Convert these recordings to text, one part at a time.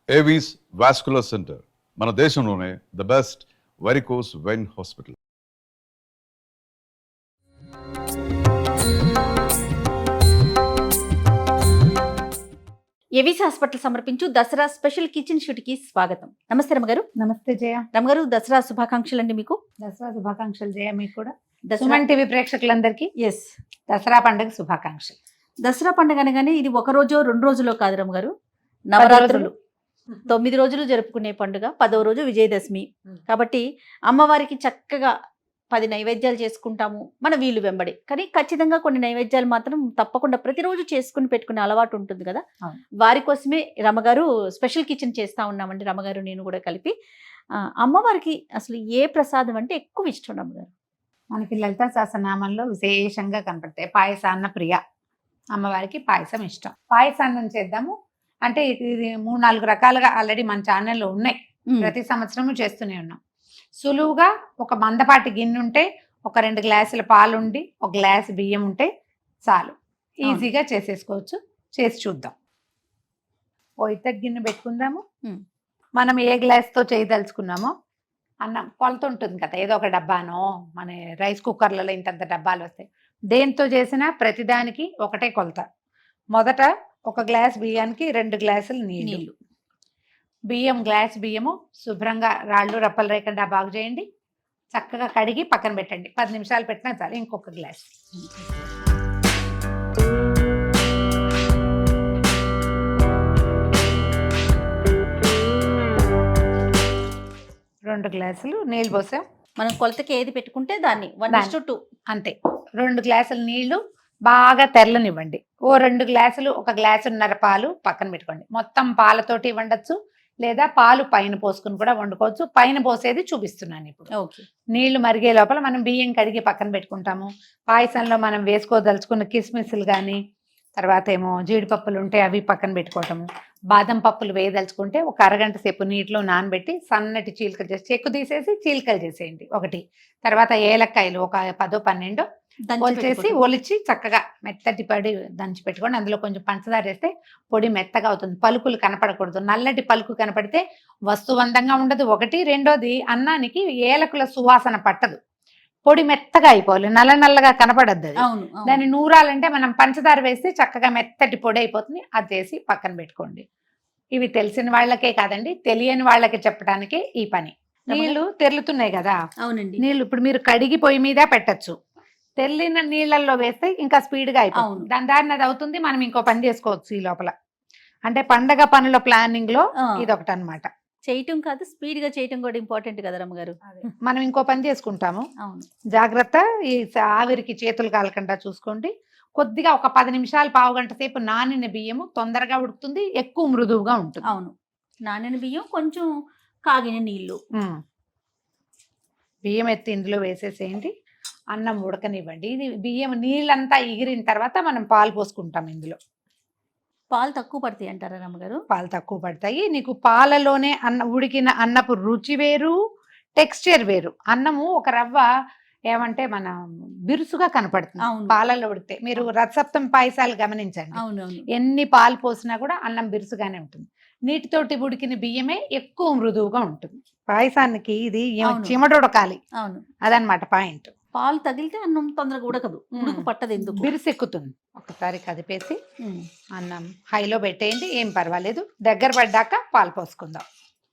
Avis vascular centre మన దేశంలోనే the best varicose vein hospital. Avis hospital సమర్పించు Dasara special kitchen shoot కి స్వాగతం. నమస్తే రమగారు. నమస్తే జయ. రమగారు, దసరా శుభాకాంక్షలు అండి మీకు. దసరా శుభాకాంక్షలు జయ. మీకు కూడా దసరా సుమన్ టీవీ ప్రేక్షకులందరికీ ఎస్ దసరా పండుగ శుభాకాంక్షలు. దసరా పండుగ అనగానే ఇది ఒక రోజు 2 రోజులో కాదు రమగారు, నవరాత్రులు 9 రోజులు జరుపుకునే పండుగ. 10వ రోజు విజయదశమి కాబట్టి అమ్మవారికి చక్కగా 10 నైవేద్యాలు చేసుకుంటాము మన వీలు వెంబడి. కానీ ఖచ్చితంగా కొన్ని నైవేద్యాలు మాత్రం తప్పకుండా ప్రతిరోజు చేసుకుని పెట్టుకునే అలవాటు ఉంటుంది కదా. వారి కోసమే రమగారు స్పెషల్ కిచెన్ చేస్తా ఉన్నామండి. రమగారు నేను కూడా కలిపి అమ్మవారికి అసలు ఏ ప్రసాదం అంటే ఎక్కువ ఇష్టం రమగారు? మనకి లలితా సహస్రనామంలో విశేషంగా కనపడతాయి. పాయసాన్న ప్రియ, అమ్మవారికి పాయసం ఇష్టం. పాయసాన్నం చేద్దాము అంటే ఇది 3-4 రకాలుగా ఆల్రెడీ మన ఛానల్లో ఉన్నాయి. ప్రతి సంవత్సరము చేస్తూనే ఉన్నాం. సులువుగా ఒక మందపాటి గిన్నె ఉంటే, ఒక 2 గ్లాసుల పాలు ఉండి, 1 గ్లాసు బియ్యం ఉంటే చాలు, ఈజీగా చేసేసుకోవచ్చు. చేసి చూద్దాం. ఓ ఇత్తడి గిన్నె పెట్టుకుందాము. మనం ఏ గ్లాస్తో చేయదలుచుకున్నామో అన్నం కొలత ఉంటుంది కదా, ఏదో ఒక డబ్బానో, మన రైస్ కుక్కర్లలో ఇంతంత డబ్బాలు వస్తాయి. దేంతో చేసినా ప్రతిదానికి ఒకటే కొలత. మొదట 1 గ్లాస్ బియ్యానికి 2 గ్లాసులు నీళ్ళు. గ్లాస్ బియ్యము శుభ్రంగా రాళ్ళు రప్పలు లేకుండా బాగు చేయండి. చక్కగా కడిగి పక్కన పెట్టండి. 10 నిమిషాలు పెట్టినా చాలు. ఇంకొక గ్లాస్, రెండు గ్లాసులు నీళ్ళు పోసాం. మనం కొలతకి ఏది పెట్టుకుంటే దాన్ని 1:2 అంతే. 2 గ్లాసులు నీళ్లు బాగా తెరలనివ్వండి. ఓ 2 గ్లాసులు, 1 గ్లాసున్నర పాలు పక్కన పెట్టుకోండి. మొత్తం పాలతోటి వండొచ్చు, లేదా పాలు పైన పోసుకుని కూడా వండుకోవచ్చు. పైన పోసేది చూపిస్తున్నాను ఇప్పుడు. నీళ్లు మరిగే లోపల మనం బియ్యం కడిగి పక్కన పెట్టుకుంటాము. పాయసంలో మనం వేసుకోదలుచుకున్న కిస్మిస్లు కానీ, తర్వాత ఏమో జీడిపప్పులు ఉంటే అవి పక్కన పెట్టుకోవటము. బాదం పప్పులు వేయదలుచుకుంటే ఒక అరగంట సేపు నీటిలో నానబెట్టి సన్నటి చీలికలు చేసి, చెక్కు తీసేసి చీలికలు చేసేయండి ఒకటి. తర్వాత ఏలక్కాయలు ఒక 10-12 చేసి ఒలిచి చక్కగా మెత్తటి పడి దంచి పెట్టుకోండి. అందులో కొంచెం పంచదార వేస్తే పొడి మెత్తగా అవుతుంది. పలుకులు కనపడకూడదు. నల్లటి పలుకు కనపడితే వస్తువందంగా ఉండదు ఒకటి. రెండోది అన్నానికి ఏలకుల సువాసన పట్టదు. పొడి మెత్తగా అయిపోవాలి, నల్లగా కనపడద్దు. దాన్ని నూరాలంటే మనం పంచదార వేస్తే చక్కగా మెత్తటి పొడి అయిపోతుంది. అది చేసి పక్కన పెట్టుకోండి. ఇవి తెలిసిన వాళ్ళకే కాదండి, తెలియని వాళ్ళకి చెప్పడానికే ఈ పని. నీళ్లు తెరులుతున్నాయి కదా. అవునండి. నీళ్లు ఇప్పుడు మీరు కడిగి పొయ్యి మీద పెట్టచ్చు. తెల్లిన నీళ్ళల్లో వేస్తే ఇంకా స్పీడ్గా అయిపోతుంది. దాని అది అవుతుంది. మనం ఇంకో పని చేసుకోవచ్చు ఈ లోపల. అంటే పండగ పనుల ప్లానింగ్ లో ఇది ఒకటి అనమాట. చేయటం కాదు, స్పీడ్ గా చేయటం కూడా ఇంపార్టెంట్ కదా రమ్మగారు. మనం ఇంకో పని చేసుకుంటాము. జాగ్రత్త, ఈ ఆవిరికి చేతులు కాలకుండా చూసుకోండి. కొద్దిగా ఒక 10 నిమిషాలు, పావు గంట సేపు నానిన బియ్యము తొందరగా ఉడుకుతుంది, ఎక్కువ మృదువుగా ఉంటుంది. అవును, నానిన బియ్యం, కొంచెం కాగిన నీళ్లు. బియ్యం ఎత్తి ఇందులో వేసేసేయండి. అన్నం ఉడకనివ్వండి. ఇది బియ్యం నీళ్ళంతా ఎగిరిన తర్వాత మనం పాలు పోసుకుంటాం. ఇందులో పాలు తక్కువ పడతాయి అంటారా రమ్మగారు? పాలు తక్కువ పడతాయి. నీకు పాలలోనే ఉడికిన అన్నపు రుచి వేరు, టెక్స్చర్ వేరు. అన్నము ఒక రవ్వ ఏమంటే మన బిరుసుగా కనపడుతుంది పాలలో ఉడితే. మీరు రథసప్తం పాయసాలు గమనించండి, ఎన్ని పాలు పోసినా కూడా అన్నం బిరుసుగానే ఉంటుంది. నీటితోటి ఉడికిన బియ్యమే ఎక్కువ మృదువుగా ఉంటుంది. పాయసానికి ఇది చిమడొడకాలి. అవును, అదనమాట పాయింట్. పాలు తగిలితే అన్నం తొందరగా ఉడకదు, ఉడుకు పట్టదు, ఎందుకు బిరుసు ఎక్కుతుంది. ఒకసారి కదిపేసి అన్నం హైలో పెట్టేయండి, ఏం పర్వాలేదు. దగ్గర పడ్డాక పాలు పోసుకుందాం.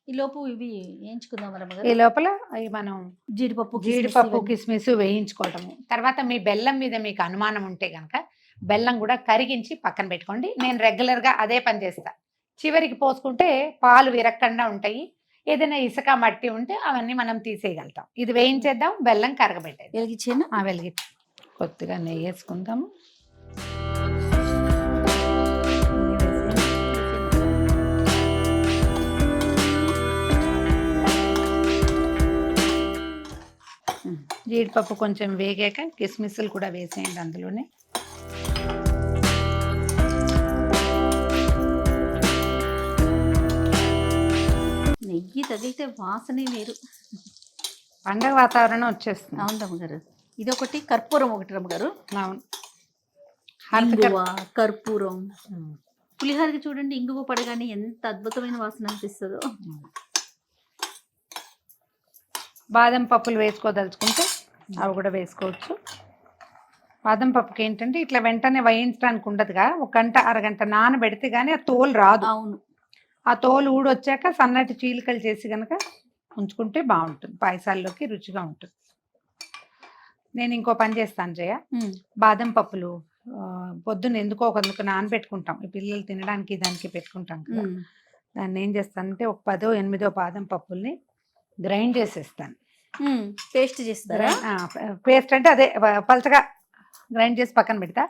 ఈ లోపు ఇవి వేయించుకుందాం. ఈ లోపల మనం జీడిపప్పు కిస్మిస్ వేయించుకోవటము. తర్వాత మీ బెల్లం మీద మీకు అనుమానం ఉంటే కనుక బెల్లం కూడా కరిగించి పక్కన పెట్టుకోండి. నేను రెగ్యులర్గా అదే పని చేస్తా. చివరికి పోసుకుంటే పాలు విరక్కుండా ఉంటాయి. ఏదైనా ఇసుక మట్టి ఉంటే అవన్నీ మనం తీసేయగలుగుతాం. ఇది వేయించేద్దాం, బెల్లం కరగబెట్టేది. వెలిగి కొద్దిగా నెయ్యి వేసుకుందాము. జీడిపప్పు కొంచెం వేగాక కిస్మిస్లు కూడా వేసేయండి అందులోనే. నెయ్యి తగిలితే వాసనే వేరు, పండగ వాతావరణం వచ్చేస్తుంది. అవును రమ్మగారు. ఇది ఒకటి, కర్పూరం ఒకటి రమ్మగారు. అవును, కర్పూరం పులిహోరకి చూడండి ఇంగువ పడగానే ఎంత అద్భుతమైన వాసన అనిపిస్తుందో. బాదం పప్పులు వేసుకోదలుచుకుంటే అవి కూడా వేసుకోవచ్చు. బాదం పప్పుకి ఏంటంటే ఇట్లా వెంటనే వేయించడానికి ఉండదుగా, ఒక గంట అరగంట నానబెడితే కానీ ఆ తోలు రాదు. అవును. ఆ తోలు ఊడొచ్చాక సన్నటి చీలికలు చేసి కనుక ఉంచుకుంటే బాగుంటుంది, పాయసాల్లోకి రుచిగా ఉంటుంది. నేను ఇంకో పని చేస్తాను జయ, బాదం పప్పులు పొద్దున్న ఎందుకో ఒకరికి నానబెట్టుకుంటాం, ఈ పిల్లలు తినడానికి దానికి పెట్టుకుంటాం కదా. దాన్ని ఏం చేస్తానంటే ఒక 10-8 బాదం పప్పుల్ని గ్రైండ్ చేసేస్తాను. పేస్ట్ చేస్తారా? పేస్ట్ అంటే అదే పలచగా గ్రైండ్ చేసి పక్కన పెడతా.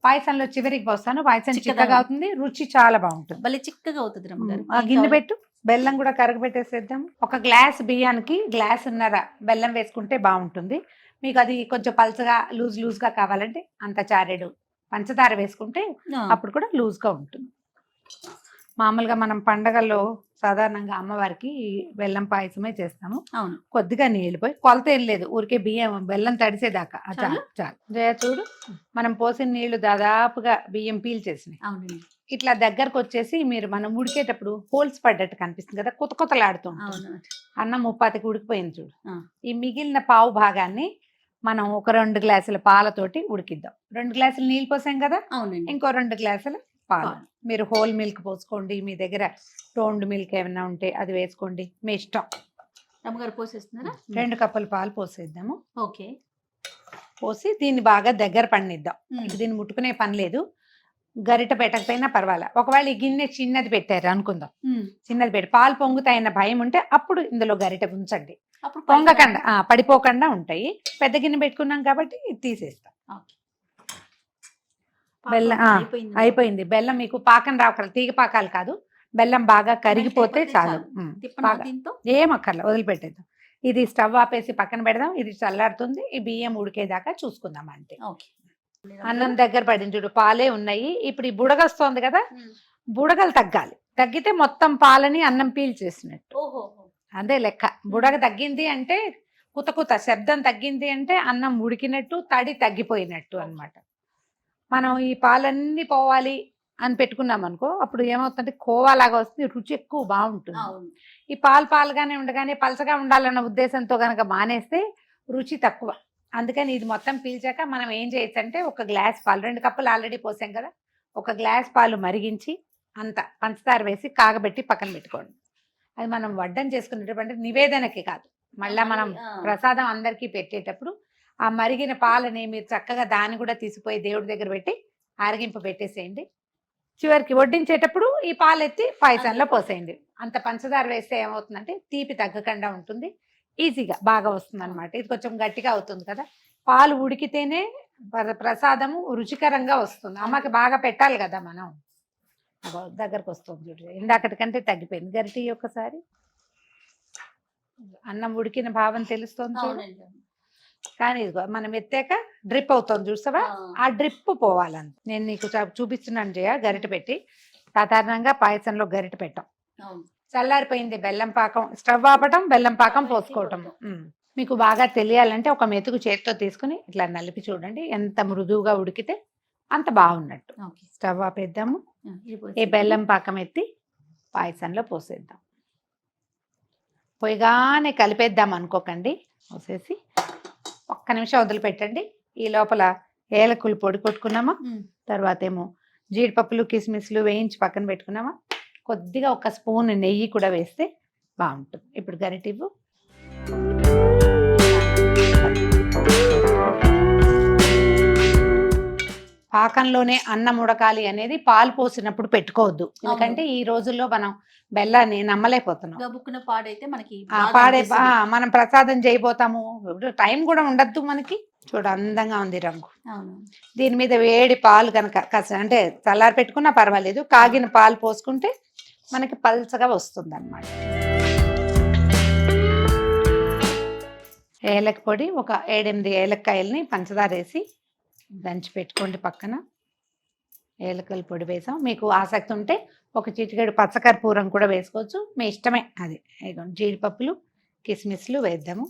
పాయసంలో చివరికి పోస్తాను, పాయసం చిక్కగా అవుతుంది, రుచి చాలా బాగుంటుంది. భలే చిక్కగా అవుతుంది రమ్మగారు. ఆ గిన్నె పెట్టు, బెల్లం కూడా కరగబెట్టేసేద్దాం. ఒక గ్లాస్ బియ్యానికి గ్లాసున్నర బెల్లం వేసుకుంటే బాగుంటుంది. మీకు అది కొంచెం పలచగా లూజ్గా కావాలంటే అంత చారెడు పంచదార వేసుకుంటే అప్పుడు కూడా లూజ్గా ఉంటుంది. మామూలుగా మనం పండగల్లో సాధారణంగా అమ్మవారికి బెల్లం పాయసమే చేస్తాము. అవును. కొద్దిగా నీళ్ళు పోయి, కొలత ఏం లేదు, ఊరికే బెల్లం తడిసేదాకా చాలు. జయ చూడు, మనం పోసిన నీళ్లు దాదాపుగా బియ్యం పీల్చేసినాయి. అవునండి. ఇట్లా దగ్గరకు వచ్చేసి మనం ఉడికేటప్పుడు హోల్స్ పడ్డట్టు కనిపిస్తుంది కదా, కొత్తలాడుతూ అన్నం 30కి ఉడికిపోయింది చూడు. ఈ మిగిలిన పావు భాగాన్ని మనం ఒక 2 గ్లాసుల పాలతోటి ఉడికిద్దాం. 2 గ్లాసులు నీళ్ళు పోసాం కదా, అవునండి, ఇంకో 2 గ్లాసుల పాలు. మీరు హోల్ మిల్క్ పోసుకోండి, మీ దగ్గర టోన్డ్ మిల్క్ ఏమైనా ఉంటే అది వేసుకోండి, మీ ఇష్టం. రమ్మగారు పోసేస్తున్నారా? 2 కప్పుల పాలు పోసేద్దాము. ఓకే. పోసి దీన్ని బాగా దగ్గర పడినిద్దాం. దీన్ని ముట్టుకునే పని లేదు, గరిట పెట్టకపోయినా పర్వాలే. ఒకవేళ ఈ గిన్నె చిన్నది పెట్టారు అనుకుందాం, చిన్నది పెట్టి పాలు పొంగుతాయన్న భయం ఉంటే అప్పుడు ఇందులో గరిట ఉంచండి, పొంగకుండా పడిపోకుండా ఉంటాయి. పెద్ద గిన్నె పెట్టుకున్నాం కాబట్టి ఇది తీసేస్తాం. బెల్లం అయిపోయింది. బెల్లం మీకు పాకం రావక్కర్లేదు, తీగ పాకాలు కాదు, బెల్లం బాగా కరిగిపోతే చాలు. ఏమక్కర్లేదు, వదిలిపెట్టేద్దాం. ఇది స్టవ్ ఆపేసి పక్కన పెడదాం, ఇది చల్లారుతుంది. ఈ బియ్యం ఉడికేదాకా చూసుకుందాం అంతే. అన్నం దగ్గర పడింది చూడు, పాలే ఉన్నాయి. ఇప్పుడు ఈ బుడగొస్తోంది కదా, బుడగలు తగ్గాలి. తగ్గితే మొత్తం పాలని అన్నం పీల్చేసినట్టు, అదే లెక్క. బుడగ తగ్గింది అంటే కుత శబ్దం తగ్గింది అంటే అన్నం ఉడికినట్టు, తడి తగ్గిపోయినట్టు అన్నమాట. మనం ఈ పాలన్నీ పోవాలి అని పెట్టుకున్నాం అనుకో, అప్పుడు ఏమవుతుందంటే కోవాలాగా వస్తుంది, రుచి ఎక్కువ బాగుంటుంది. ఈ పాలుగానే ఉండగానే పలచగా ఉండాలన్న ఉద్దేశంతో కనుక మానేస్తే రుచి తక్కువ. అందుకని ఇది మొత్తం పీల్చాక మనం ఏం చేయొచ్చు అంటే, ఒక గ్లాస్ పాలు, 2 కప్పులు ఆల్రెడీ పోసాం కదా, ఒక గ్లాస్ పాలు మరిగించి అంత పంచదార వేసి కాగబెట్టి పక్కన పెట్టుకోండి. అది మనం వడ్డం చేసుకునేటప్పుడు నివేదనకి కాదు, మళ్ళీ మనం ప్రసాదం అందరికీ పెట్టేటప్పుడు ఆ మరిగిన పాలని మీరు చక్కగా దాన్ని కూడా తీసిపోయి దేవుడి దగ్గర పెట్టి ఆరగింపు పెట్టేసేయండి. చివరికి వడ్డించేటప్పుడు ఈ పాలు ఎత్తి పాయసంలో పోసేయండి. అంత పంచదార వేస్తే ఏమవుతుందంటే తీపి తగ్గకుండా ఉంటుంది, ఈజీగా బాగా వస్తుంది అనమాట. ఇది కొంచెం గట్టిగా అవుతుంది కదా, పాలు ఉడికితేనే ప్రసాదము రుచికరంగా వస్తుంది. అమ్మకి బాగా పెట్టాలి కదా మనం. దగ్గరకు వస్తుంది చూడు, ఇందాకటికంటే తగ్గిపోయింది. గరిటి ఒకసారి అన్నం ఉడికిన భావం తెలుస్తుంది చూడు. కానీ ఇదిగో మనం ఎత్తాక డ్రిప్ అవుతుంది చూస్తావా, ఆ డ్రిప్ పోవాలని నేను నీకు చూపిస్తున్నాను జయ. గరిట పెట్టి, సాధారణంగా పాయసంలో గరిట పెట్టాం. చల్లారిపోయింది బెల్లం పాకం, స్టవ్ ఆపటం, బెల్లం పాకం పోసుకోవటం. మీకు బాగా తెలియాలంటే ఒక మెతుకు చేతితో తీసుకుని ఇట్లా నలిపి చూడండి, ఎంత మృదువుగా ఉడికితే అంత బాగున్నట్టు. స్టవ్ ఆపేద్దాము, ఈ బెల్లం పాకం ఎత్తి పాయసంలో పోసేద్దాం. పొయ్యిగానే కలిపేద్దాం అనుకోకండి, పోసేసి ఒక్క నిమిషం వదిలిపెట్టండి. ఈ లోపల ఏలకులు పొడి కొట్టుకున్నామా, తర్వాత ఏమో జీడిపప్పులు కిస్మిస్లు వేయించి పక్కన పెట్టుకున్నామా, కొద్దిగా ఒక స్పూన్ నెయ్యి కూడా వేస్తే బాగుంటుంది. ఇప్పుడు గరిటివ్వు. పాకంలోనే అన్నం ఉడకాలి అనేది పాలు పోసినప్పుడు పెట్టుకోవద్దు, ఎందుకంటే ఈ రోజుల్లో మనం బెల్లాన్ని నమ్మలేకపోతున్నాం. పాడైతే మనకి మనం ప్రసాదం చేయబోతాము, టైం కూడా ఉండద్దు మనకి. చూడ అందంగా ఉంది రంగు. దీని మీద వేడి పాలు కనుక అంటే చల్లారి పెట్టుకున్నా పర్వాలేదు, కాగిన పాలు పోసుకుంటే మనకి పల్చగా వస్తుంది అన్నమాట. ఏలక పొడి ఒక 7-8 ఏలక్కాయలని పంచదార వేసి దంచి పెట్టుకోండి పక్కన. ఏలకల పొడి వేసాం, మీకు ఆసక్తి ఉంటే ఒక చిటికెడు పచ్చకర్పూరం కూడా వేసుకోవచ్చు, మీ ఇష్టమే అది. జీడిపప్పులు కిస్మిస్లు వేద్దాము,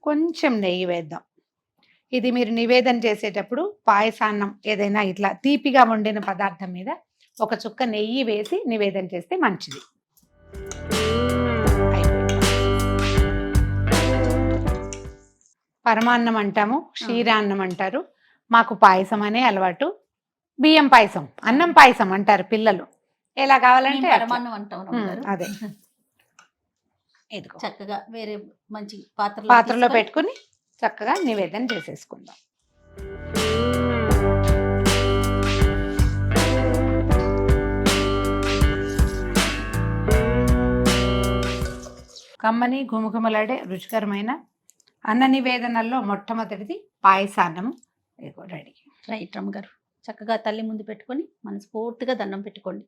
కొంచెం నెయ్యి వేద్దాం. ఇది మీరు నివేదన చేసేటప్పుడు పాయసాన్నం ఏదైనా ఇట్లా తీపిగా వండిన పదార్థం మీద ఒక చుక్క నెయ్యి వేసి నివేదన చేస్తే మంచిది. పరమాన్నం అంటాము, క్షీరాన్నం అంటారు, మాకు పాయసం అనే అలవాటు. బియ్యం పాయసం, అన్నం పాయసం అంటారు పిల్లలు, ఎలా కావాలంటే అట్లా. పరమాన్నం అంటాం రమ్మగారు. అదే ఇదిగో చక్కగా వేరే మంచి పాత్రలో పాత్రలో పెట్టుకుని చక్కగా నివేదన చేసేసుకుందాం. కమ్మని గుమగుమలాడే రుచికరమైన అన్న నివేదనల్లో మొట్టమొదటిది పాయసాన్నము. ఇదిగో రెడీ. రైట్ రమ్మగారు. చక్కగా తల్లి ముందు పెట్టుకొని మనస్ఫూర్తిగా దండం పెట్టుకోండి.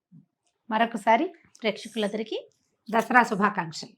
మరొకసారి ప్రేక్షకులందరికీ దసరా శుభాకాంక్షలు.